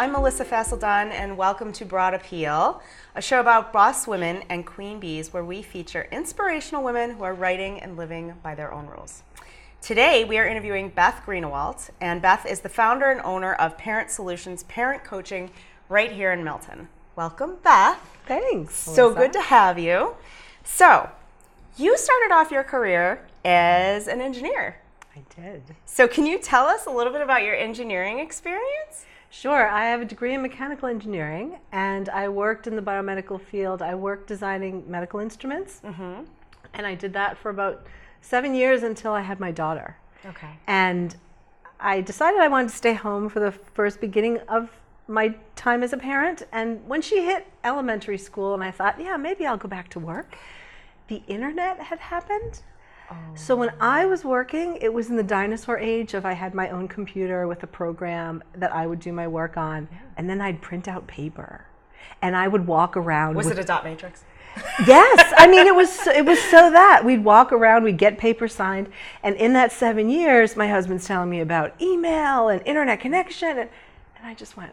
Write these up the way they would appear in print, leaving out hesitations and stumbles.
I'm Melissa Fasseldon, and welcome to Broad Appeal, a show about boss women and queen bees where we feature inspirational women who are writing and living by their own rules. Today, we are interviewing Beth Greenawalt, and Beth is the founder and owner of Parent Solutions Parent Coaching right here in Milton. Welcome, Beth. Thanks. So good to have you. So, you started off your career as an engineer. I did. So can you tell us a little bit about your engineering experience? Sure. I have a degree in mechanical engineering, and I worked in the biomedical field. I worked designing medical instruments, and I did that for about 7 years until I had my daughter. Okay. And I decided I wanted to stay home for the first beginning of my time as a parent. And when she hit elementary school, and I thought, yeah, maybe I'll go back to work, the internet had happened. So when I was working, it was in the dinosaur age of I had my own computer with a program that I would do my work on, and then I'd print out paper, and I would walk around. Was it a dot matrix? Yes, I mean it was so that we'd walk around, we'd get paper signed, and in that 7 years, my husband's telling me about email and internet connection, and I just went.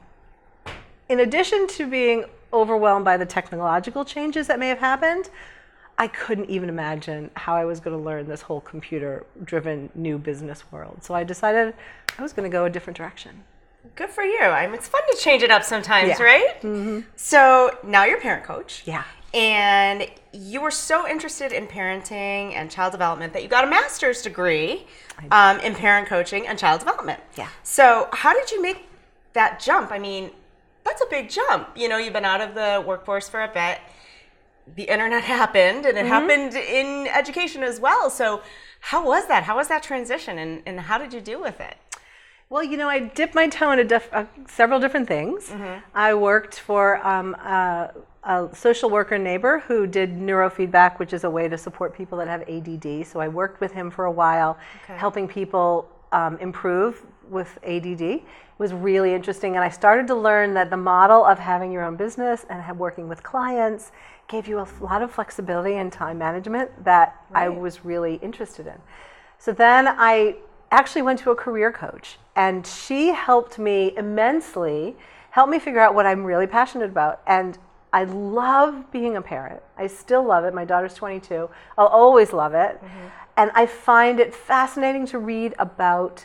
In addition to being overwhelmed by the technological changes that may have happened, I couldn't even imagine how I was going to learn this whole computer-driven new business world. So I decided I was going to go a different direction. Good for you. I mean, it's fun to change it up sometimes, Yeah. right? Mm-hmm. So now you're a parent coach. Yeah. And you were so interested in parenting and child development that you got a master's degree in parent coaching and child development. Yeah. So how did you make that jump? I mean, that's a big jump. You know, you've been out of the workforce for a bit. The internet happened, and it happened in education as well. So how was that? How was that transition, and how did you deal with it? Well, you know, I dipped my toe into several different things. I worked for a social worker neighbor who did neurofeedback, which is a way to support people that have ADD. So I worked with him for a while, helping people improve with ADD. It was really interesting, and I started to learn that the model of having your own business and working with clients gave you a lot of flexibility and time management that I was really interested in. So then I actually went to a career coach, and she helped me immensely, helped me figure out what I'm really passionate about. And I love being a parent. I still love it. My daughter's 22. I'll always love it. And I find it fascinating to read about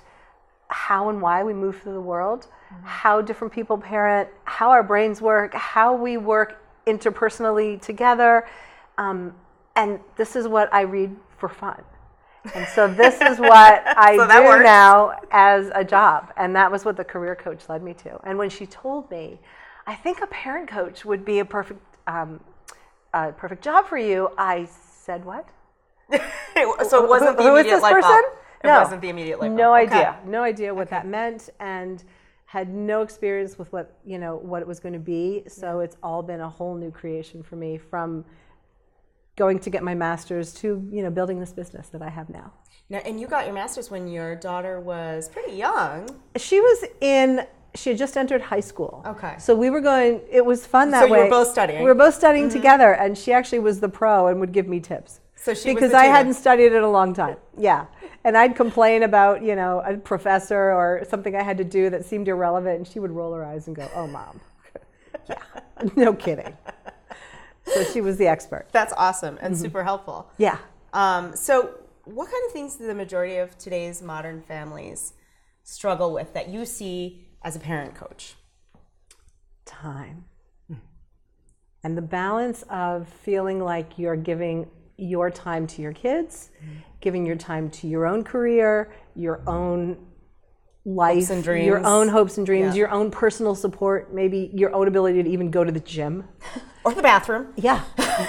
how and why we move through the world, how different people parent, how our brains work, how we work interpersonally together, and this is what I read for fun. And so this is what I do now as a job, and that was what the career coach led me to. And when she told me, I think a parent coach would be a perfect job for you, I said, what? So it wasn't the immediate light bulb. It wasn't the immediate light bulb. No idea what that meant, and had no experience with what it was going to be. So it's all been a whole new creation for me, from going to get my master's to building this business that I have now. Now, and you got your master's when your daughter was pretty young. She had just entered high school. Okay. So it was fun that way. So you were both studying. We were both studying together, and she actually was the pro and would give me tips. So she because was the I tutor. hadn't studied it a long time. Yeah. And I'd complain about, a professor or something I had to do that seemed irrelevant, and she would roll her eyes and go, "Oh, Mom." Yeah. No kidding. So she was the expert. That's awesome and super helpful. Yeah. So what kind of things do the majority of today's modern families struggle with that you see as a parent coach? Time. And the balance of feeling like you're giving your time to your kids, giving your time to your own career, your own life, hopes and dreams. Your own hopes and dreams, your own personal support, maybe your own ability to even go to the gym. Or the bathroom. Yeah,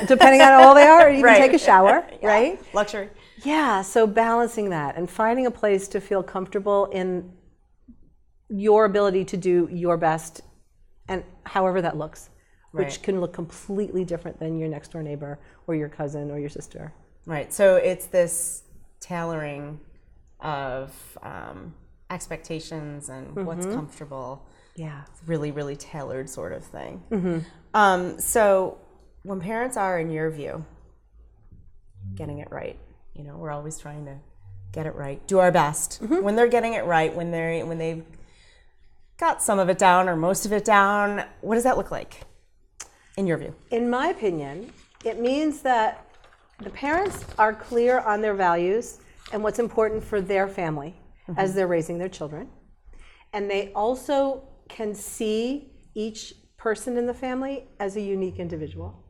depending on how old they are, or even take a shower, right? Luxury. Yeah, so balancing that and finding a place to feel comfortable in your ability to do your best, and however that looks. Which can look completely different than your next door neighbor or your cousin or your sister. Right. So it's this tailoring of expectations and what's comfortable. Yeah. It's really, really tailored sort of thing. So when parents are, in your view, getting it right, we're always trying to get it right, do our best. When they're getting it right, when they've got some of it down or most of it down. What does that look like in your view? In my opinion, it means that the parents are clear on their values and what's important for their family as they're raising their children. And they also can see each person in the family as a unique individual,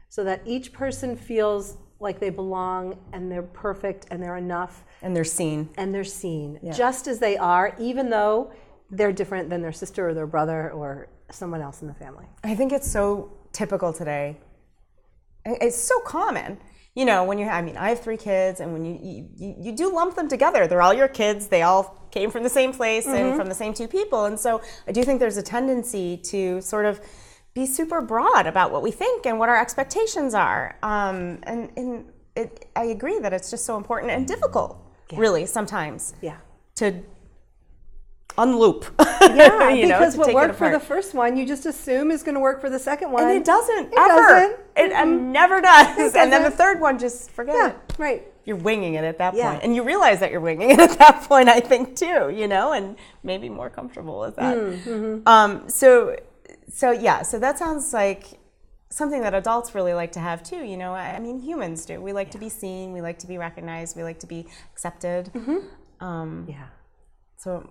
so that each person feels like they belong and they're perfect and they're enough. And they're seen. And they're seen, Yeah. just as they are, even though they're different than their sister or their brother or someone else in the family. I think it's so typical today. It's so common. You know, when I have 3 kids, and when you do lump them together, they're all your kids, they all came from the same place and from the same 2 people. And so I do think there's a tendency to sort of be super broad about what we think and what our expectations are. I agree that it's just so important and difficult, really, sometimes, to unloop. Yeah, you know, because to what take it worked for the apart. first one, you just assume is going to work for the second one. And it doesn't, It ever. doesn't. It never does. It And then the doesn't. third one, just forget it. Right. You're winging it at that Yeah. point. And you realize that you're winging it at that point, I think, too, you know, and maybe more comfortable with that. So that sounds like something that adults really like to have, too. You know, I mean, humans do. We like to be seen. We like to be recognized. We like to be accepted. So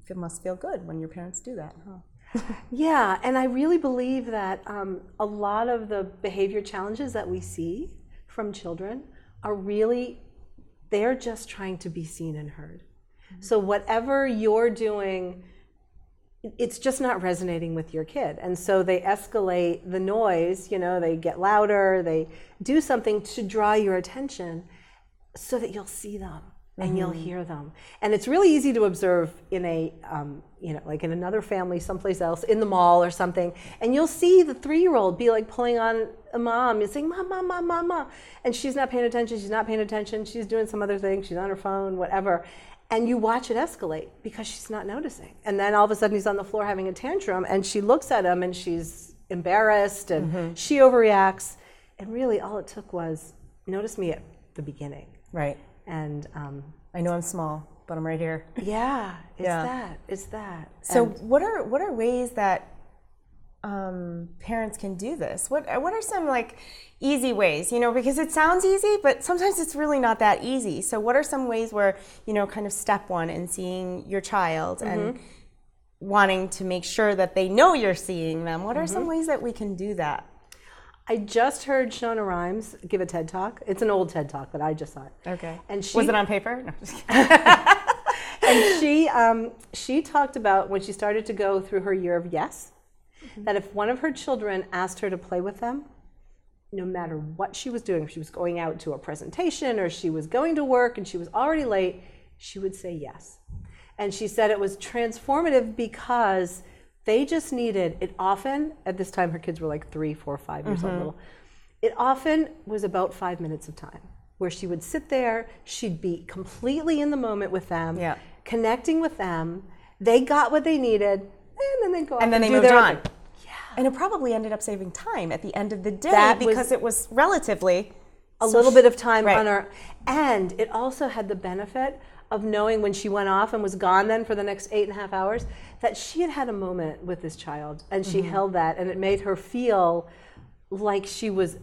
it must feel good when your parents do that, huh? Yeah, and I really believe that a lot of the behavior challenges that we see from children are really, they're just trying to be seen and heard. So whatever you're doing, it's just not resonating with your kid. And so they escalate the noise, you know, they get louder, they do something to draw your attention so that you'll see them. And you'll hear them. And it's really easy to observe in a, like in another family someplace else, in the mall or something, and you'll see the 3-year-old be like pulling on a mom and saying, "Mom, mom, mom, mom, mom." And she's not paying attention, she's doing some other thing, she's on her phone, whatever. And you watch it escalate because she's not noticing. And then all of a sudden he's on the floor having a tantrum, and she looks at him and she's embarrassed and she overreacts. And really all it took was, notice me at the beginning. Right. And I know I'm small, but I'm right here. Yeah, it's that. So what are ways that parents can do this? What are some like easy ways? You know, because it sounds easy, but sometimes it's really not that easy. So what are some ways where, you know, kind of step one in seeing your child and wanting to make sure that they know you're seeing them? What are some ways that we can do that? I just heard Shona Rhimes give a TED Talk. It's an old TED Talk, but I just saw it. Okay. And was it on paper? No, just kidding. And she talked about when she started to go through her year of yes, that if one of her children asked her to play with them, no matter what she was doing, if she was going out to a presentation or she was going to work and she was already late, she would say yes. And she said it was transformative because they just needed, it often, at this time her kids were like 3, 4, 5 years old, it often was about 5 minutes of time where she would sit there, she'd be completely in the moment with them, connecting with them, they got what they needed, and then they'd go off and then they do moved their on. own thing. And it probably ended up saving time at the end of the day because it was relatively a little bit of time right. on her. And it also had the benefit of knowing when she went off and was gone then for the next 8.5 hours, that she had had a moment with this child and she held that, and it made her feel like she was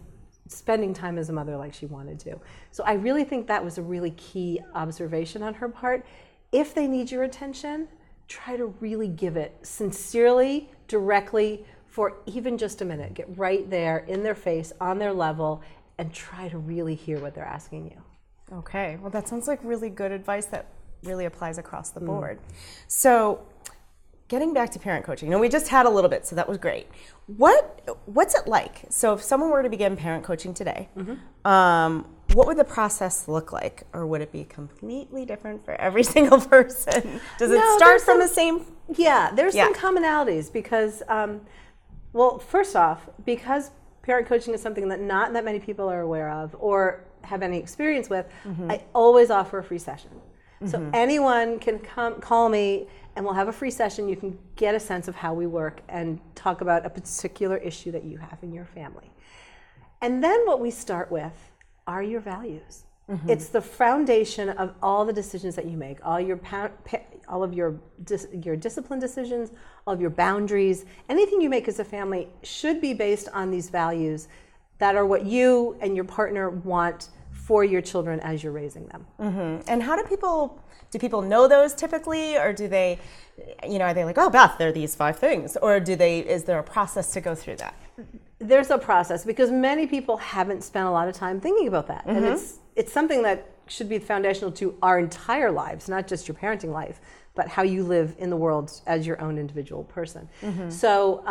spending time as a mother like she wanted to. So I really think that was a really key observation on her part. If they need your attention, try to really give it sincerely, directly, for even just a minute. Get right there in their face, on their level, and try to really hear what they're asking you. Okay, well that sounds like really good advice that really applies across the board. So getting back to parent coaching, we just had a little bit, so that was great. What's it like? So if someone were to begin parent coaching today, what would the process look like? Or would it be completely different for every single person? Does it start from the same? Yeah, there's some commonalities because, well, first off, because parent coaching is something that not that many people are aware of or have any experience with, I always offer a free session. So anyone can call me and we'll have a free session. You can get a sense of how we work and talk about a particular issue that you have in your family. And then what we start with are your values. It's the foundation of all the decisions that you make, all of your discipline decisions, all of your boundaries. Anything you make as a family should be based on these values that are what you and your partner want for your children as you're raising them. And how do people know those typically, or do they, are they like, oh, Beth, there are these 5 things, or is there a process to go through that? There's a process, because many people haven't spent a lot of time thinking about that. And it's something that should be foundational to our entire lives, not just your parenting life, but how you live in the world as your own individual person. So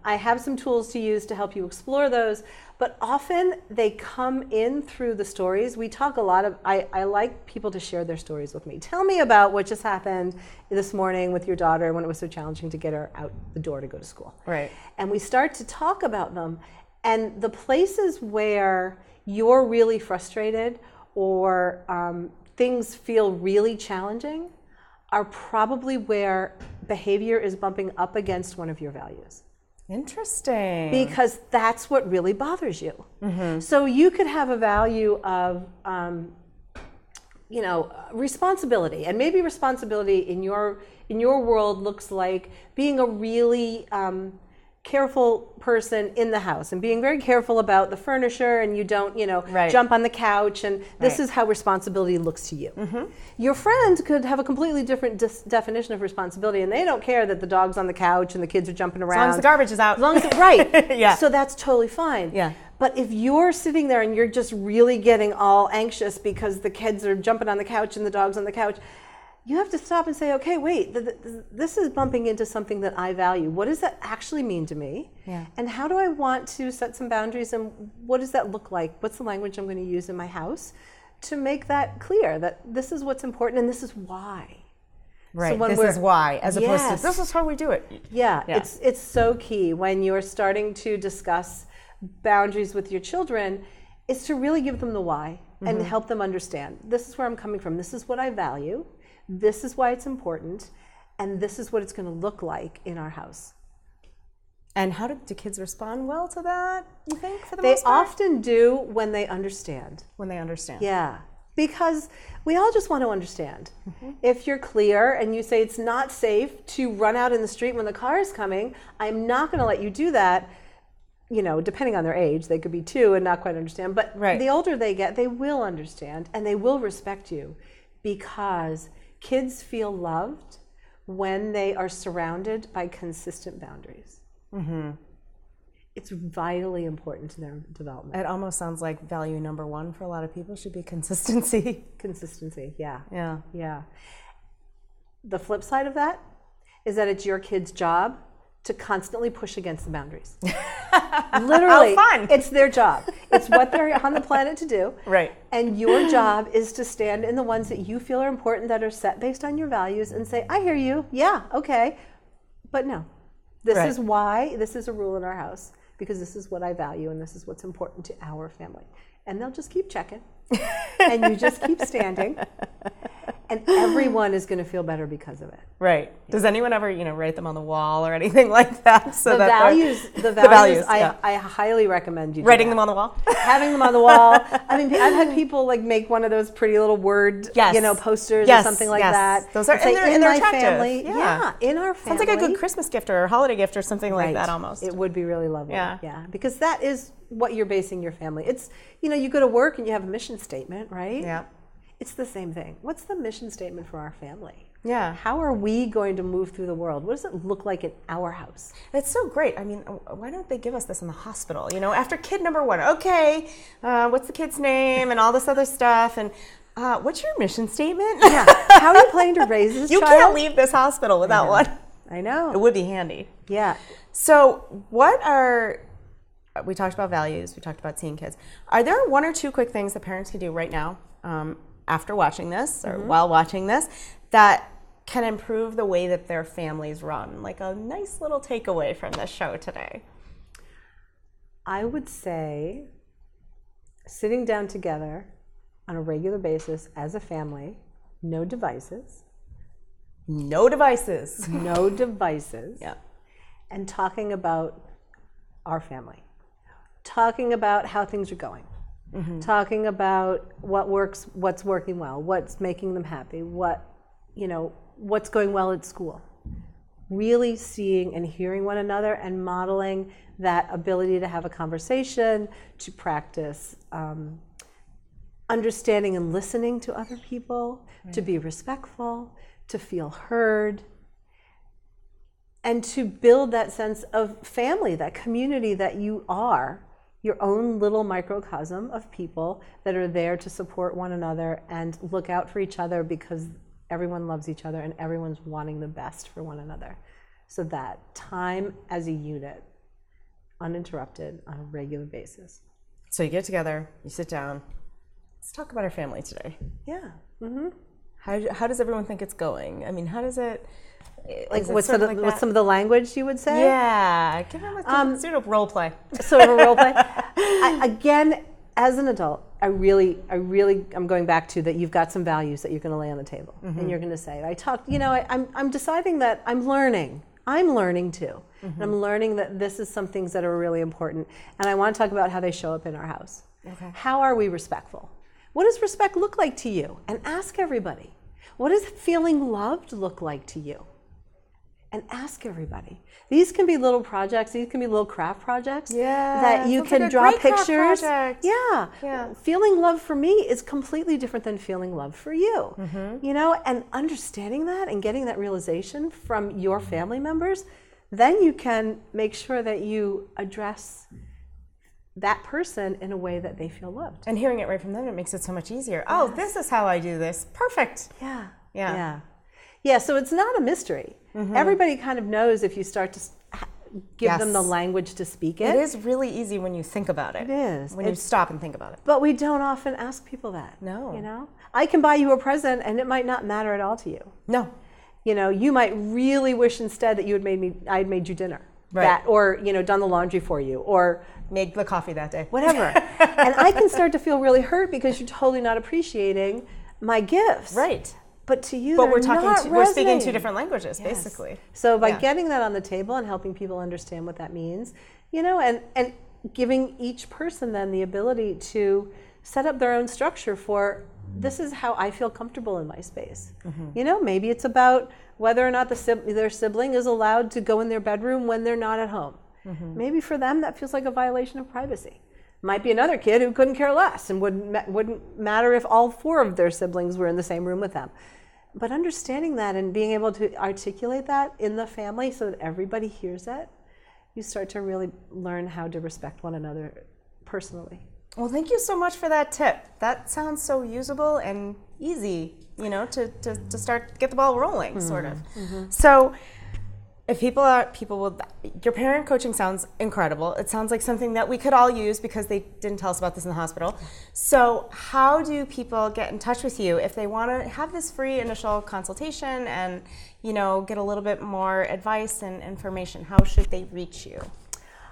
I have some tools to use to help you explore those, but often they come in through the stories. We talk a lot I like people to share their stories with me. Tell me about what just happened this morning with your daughter when it was so challenging to get her out the door to go to school. Right. And we start to talk about them, and the places where you're really frustrated or things feel really challenging are probably where behavior is bumping up against one of your values. Interesting. Because that's what really bothers you. So you could have a value of, responsibility, and maybe responsibility in your world looks like being a really careful person in the house and being very careful about the furniture, and you don't, jump on the couch, and this is how responsibility looks to you. Your friend could have a completely different definition of responsibility, and they don't care that the dog's on the couch and the kids are jumping around. As long as the garbage is out. As long as right. Yeah. So that's totally fine. Yeah. But if you're sitting there and you're just really getting all anxious because the kids are jumping on the couch and the dog's on the couch, you have to stop and say, okay, wait, this is bumping into something that I value. What does that actually mean to me? Yeah. And how do I want to set some boundaries, and what does that look like? What's the language I'm going to use in my house to make that clear, that this is what's important and this is why. Right, so this is why, as opposed to this is how we do it. Yeah. It's so key when you're starting to discuss boundaries with your children, is to really give them the why and help them understand. This is where I'm coming from. This is what I value. This is why it's important, and this is what it's going to look like in our house. And how do kids respond well to that, you think, for the most part? They often do when they understand. When they understand. Yeah, because we all just want to understand. If you're clear and you say it's not safe to run out in the street when the car is coming, I'm not going to let you do that. Depending on their age, they could be 2 and not quite understand. But the older they get, they will understand, and they will respect you, because kids feel loved when they are surrounded by consistent boundaries. It's vitally important to their development. It almost sounds like value number 1 for a lot of people should be consistency. Consistency, yeah. Yeah. The flip side of that is that it's your kid's job to constantly push against the boundaries. Literally, fun. It's their job. It's what they're on the planet to do. Right. And your job is to stand in the ones that you feel are important, that are set based on your values, and say, I hear you, yeah, okay, but no. This is why, this is a rule in our house, because this is what I value and this is what's important to our family. And they'll just keep checking. And you just keep standing. And everyone is going to feel better because of it. Right. Does anyone ever, write them on the wall or anything like that? So the values, I highly recommend you do writing that. them on the wall? Having them on the wall. I mean, I've had people make one of those pretty little word, posters or something like that. Those are, and they're attractive. Family. Yeah, in our family. Sounds like a good Christmas gift or a holiday gift or something like that almost. It would be really lovely. Yeah. Because that is what you're basing your family. It's, you go to work and you have a mission statement, right? Yeah. It's the same thing. What's the mission statement for our family? Yeah. How are we going to move through the world? What does it look like in our house? It's so great. I mean, why don't they give us this in the hospital? After kid number 1, okay, what's the kid's name and all this other stuff, and what's your mission statement? Yeah. How are you planning to raise this You child? can't leave this hospital without one. I know. It would be handy. Yeah. So we talked about values, we talked about seeing kids. Are there 1 or 2 quick things that parents can do right now, after watching this or while watching this, that can improve the way that their families run? Like a nice little takeaway from this show today. I would say sitting down together on a regular basis as a family, no devices. No devices. No devices. Yeah. And talking about our family. Talking about how things are going. talking about what works, what's working well, what's making them happy, what's going well at school. Really seeing and hearing one another and modeling that ability to have a conversation, to practice understanding and listening to other people, to be respectful, to feel heard, and to build that sense of family, that community that you are, your own little microcosm of people that are there to support one another and look out for each other because everyone loves each other and everyone's wanting the best for one another. So that time as a unit, uninterrupted on a regular basis. So you get together, you sit down. Let's talk about our family today. Yeah. How does everyone think it's going? I mean, how does it... Like what's some of the language you would say? Yeah, give them sort of role play. Sort of a role play. Again, as an adult, I'm going back to that you've got some values that you're going to lay on the table, and you're going to say, I'm deciding that I'm learning too. And I'm learning that this is some things that are really important, and I want to talk about how they show up in our house. Okay. How are we respectful? What does respect look like to you? And ask everybody. What does feeling loved look like to you? And ask everybody. These can be little projects. These can be little craft projects that you can draw pictures. Yeah. Feeling love for me is completely different than feeling love for you. And understanding that and getting that realization from your family members, then you can make sure that you address that person in a way that they feel loved. And hearing it right from them, it makes it so much easier. Oh, this is how I do this. Perfect. Yeah, so it's not a mystery. Everybody kind of knows if you start to give them the language to speak it. It is really easy when you think about it. It is. When you stop and think about it. But we don't often ask people that. No. I can buy you a present and it might not matter at all to you. No. You might really wish instead that I had made you dinner. Right. Or done the laundry for you, or made the coffee that day. Whatever. And I can start to feel really hurt because you're totally not appreciating my gifts. Right. But to you, we're speaking two different languages, basically. So by getting that on the table and helping people understand what that means, and giving each person then the ability to set up their own structure for, this is how I feel comfortable in my space. Maybe it's about whether or not their sibling is allowed to go in their bedroom when they're not at home. Maybe for them that feels like a violation of privacy. Might be another kid who couldn't care less and wouldn't matter if all 4 of their siblings were in the same room with them. But understanding that and being able to articulate that in the family so that everybody hears it, you start to really learn how to respect one another personally. Well, thank you so much for that tip. That sounds so usable and easy, to start, get the ball rolling, sort of. So if your parent coaching sounds incredible. It sounds like something that we could all use because they didn't tell us about this in the hospital. So how do people get in touch with you if they want to have this free initial consultation and, get a little bit more advice and information? How should they reach you?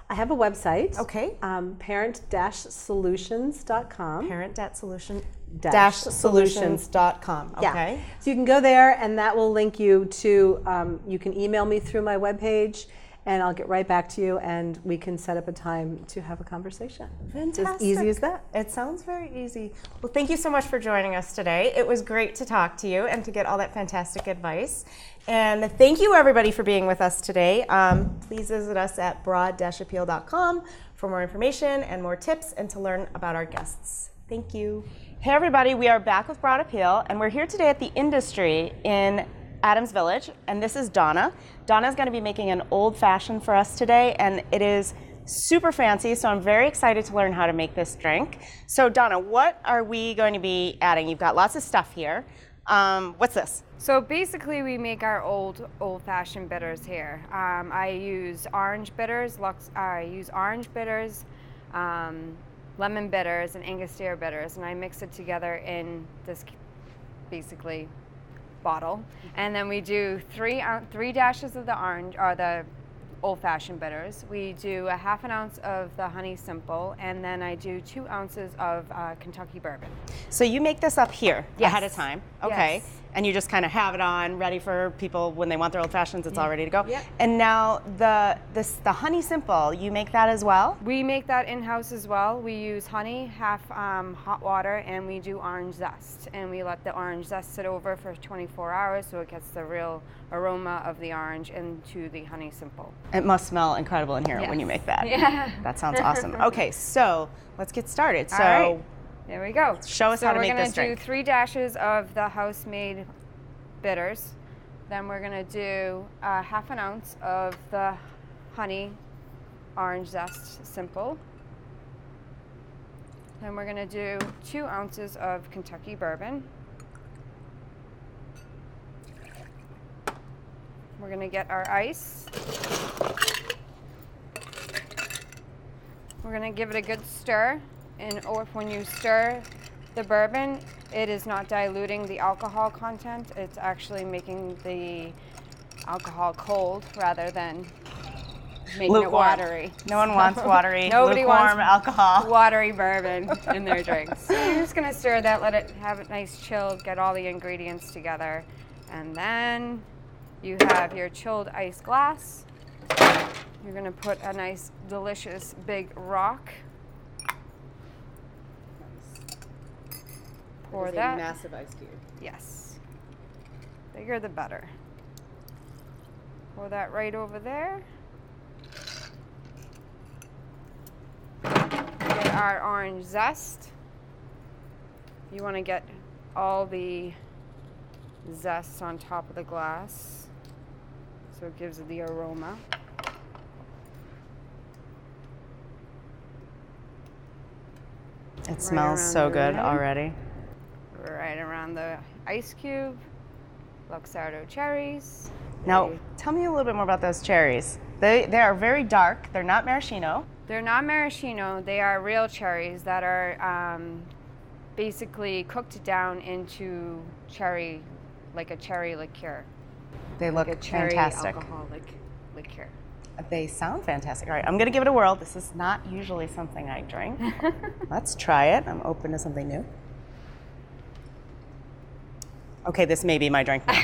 I have a website. Okay. Parent-solutions.com. Parent-solutions.com. Okay. Yeah. So you can go there and that will link you to, you can email me through my webpage and I'll get right back to you and we can set up a time to have a conversation. Fantastic. It's as easy as that. It sounds very easy. Well, thank you so much for joining us today. It was great to talk to you and to get all that fantastic advice. And thank you everybody for being with us today. Please visit us at broad-appeal.com for more information and more tips and to learn about our guests. Thank you. Hey everybody, we are back with Broad Appeal and we're here today at the Industry in Adams Village, and this is Donna. Donna's going to be making an old fashioned for us today, and it is super fancy, so I'm very excited to learn how to make this drink. So Donna, what are we going to be adding? You've got lots of stuff here. What's this? So basically we make our old-fashioned bitters here. I use orange bitters, lemon bitters, and Angostura bitters, and I mix it together in this basically bottle, and then we do three dashes of the orange or the old-fashioned bitters. We do a half an ounce of the honey simple, and then I do 2 ounces of Kentucky bourbon. So you make this up here ahead of time, okay? Yes. and you just kind of have it on, ready for people when they want their old fashions. It's all ready to go. Yep. And now the honey simple, you make that as well? We make that in-house as well. We use honey, half hot water, and we do orange zest. And we let the orange zest sit over for 24 hours so it gets the real aroma of the orange into the honey simple. It must smell incredible in here when you make that. Yeah. That sounds awesome. Okay, so let's get started. So All right. There we go. Show us how to make this So we're going drink. to do 3 dashes of the house-made bitters. Then we're going to do half an ounce of the honey orange zest simple. Then we're going to do 2 ounces of Kentucky bourbon. We're going to get our ice. We're going to give it a good stir. And when you stir the bourbon, it is not diluting the alcohol content. It's actually making the alcohol cold rather than making it watery. No one wants watery, Nobody lukewarm wants alcohol. watery bourbon in their drinks. So you're just going to stir that, let it have it nice chilled, get all the ingredients together. And then you have your chilled ice glass. You're going to put a nice, delicious big rock. Pour that. Massive ice cube. Yes. Bigger the better. Pour that right over there. Get our orange zest. You want to get all the zest on top of the glass so it gives it the aroma. It smells so good already. Right around the ice cube. Luxardo cherries. Now, tell me a little bit more about those cherries. They are very dark. They're not maraschino. They're not maraschino. They are real cherries that are basically cooked down into cherry, like a cherry liqueur. They look Like a cherry fantastic. alcoholic liqueur. They sound fantastic. All right, I'm going to give it a whirl. This is not usually something I drink. Let's try it. I'm open to something new. Okay, this may be my drink now.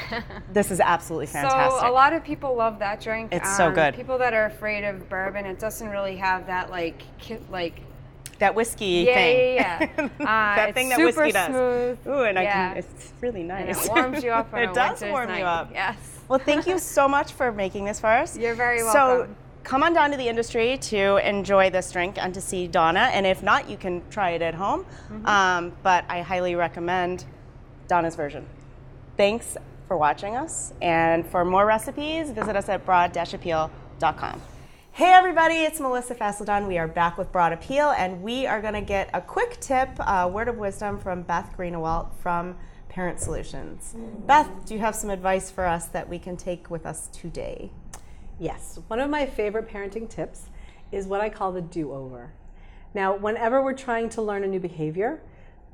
This is absolutely fantastic. So a lot of people love that drink. It's so good. People that are afraid of bourbon, it doesn't really have that That whiskey yeah, thing. Yeah. That thing that super whiskey does. smooth. Ooh, and Yeah. it's really And nice. it warms you up on It a does winter's warm night. you up. Yes. Well, thank you so much for making this for us. You're very So welcome. come on down to the industry to enjoy this drink and to see Donna. And if not, you can try it at home. But I highly recommend Donna's version. Thanks for watching us. And for more recipes, visit us at broad-appeal.com. Hey everybody, it's Melissa Fasseldon. We are back with Broad Appeal, and we are going to get a quick tip, word of wisdom from Beth Greenawalt from Parent Solutions. Beth, do you have some advice for us that we can take with us today? Yes, one of my favorite parenting tips is what I call the do-over. Now, whenever we're trying to learn a new behavior,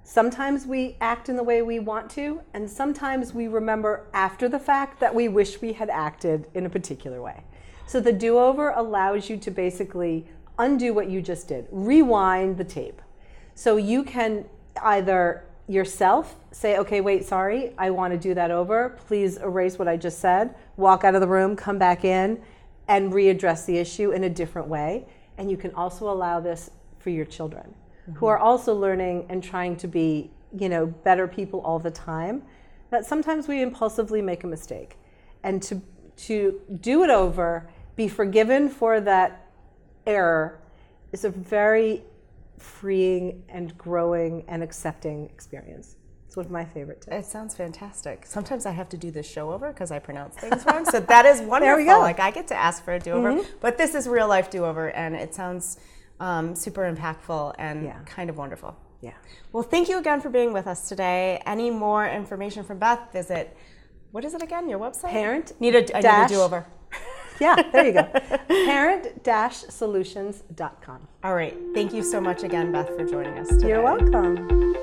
sometimes we act in the way we want to, and sometimes we remember after the fact that we wish we had acted in a particular way. So the do-over allows you to basically undo what you just did, rewind the tape. So you can either yourself say, okay, wait, sorry, I want to do that over. Please erase what I just said, walk out of the room, come back in, and readdress the issue in a different way. And you can also allow this for your children who are also learning and trying to be, better people all the time, that sometimes we impulsively make a mistake. And to do it over, be forgiven for that error, is a very freeing and growing and accepting experience. It's one of my favorite tips. It sounds fantastic. Sometimes I have to do this show over because I pronounce things wrong. So that is wonderful. There we go. Like I get to ask for a do-over, but this is real life do-over, and it sounds super impactful and kind of wonderful. Yeah. Well, thank you again for being with us today. Any more information from Beth, visit, what is it again, your website? I need a do-over. Yeah, there you go. Parent-solutions.com. All right. Thank you so much again, Beth, for joining us today. You're welcome.